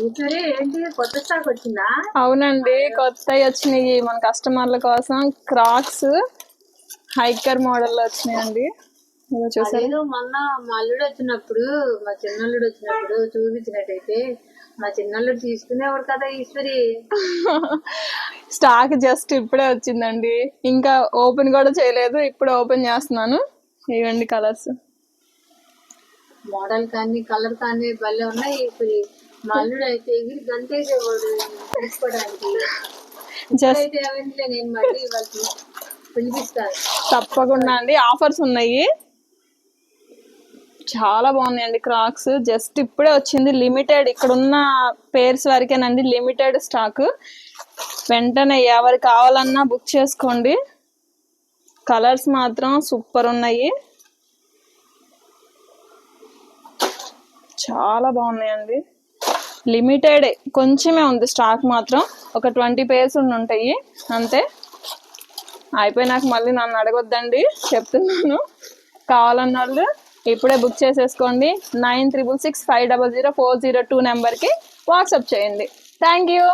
ఈసారి ఏంటి కొత్త స్టాక్ వచ్చిందా? అవునండి, కొత్తవి వచ్చినాయి మన కస్టమర్ల కోసం. క్రాక్స్ హైకర్ మోడల్ వచ్చినాయండి. చూసారా? అదేదో మొన్న మా అల్లుడు వచ్చినప్పుడు, మా చిన్నల్లుడు వచ్చినప్పుడు చూపించినట్టయితే మా చిన్నల్లుడు తీసుకునేవాడు కదా ఈశ్వరి. స్టాక్ జస్ట్ ఇప్పుడే వచ్చిందండి, ఇంకా ఓపెన్ కూడా చేయలేదు. ఇప్పుడు ఓపెన్ చేస్తున్నాను. ఇవ్వండి కలర్స్. మోడల్ కానీ కలర్ కానీ భలే ఉన్నాయి ఈశ్వరి. మా అల్లుడు అయితే ఎగిరి గంటేసేవాడు తీసుకోవడానికి. జస్ట్ అయితే ఏమంటే నేను మళ్ళీ వాళ్ళకి పిలిపిస్తాను. తప్పకుండా అండి, ఆఫర్స్ ఉన్నాయి. చాలా బాగున్నాయండి క్రాక్స్. జస్ట్ ఇప్పుడే వచ్చింది, లిమిటెడ్. ఇక్కడ ఉన్న పేర్స్ వరకేనండి, లిమిటెడ్ స్టాక్. వెంటనే ఎవరు కావాలన్నా బుక్ చేసుకోండి. కలర్స్ మాత్రం సూపర్ ఉన్నాయి, చాలా బాగున్నాయండి. లిమిటెడ్, కొంచెమే ఉంది స్టాక్ మాత్రం. ఒక 20 పేర్స్ ఉంటాయి అంతే. అయిపోయినాక మళ్ళీ నన్ను అడగొద్దండి, చెప్తున్నాను. కావాలన్న వాళ్ళు ఇప్పుడే బుక్ చేసేసుకోండి. 9665004002 నెంబర్కి వాట్సాప్ చేయండి. Thank you.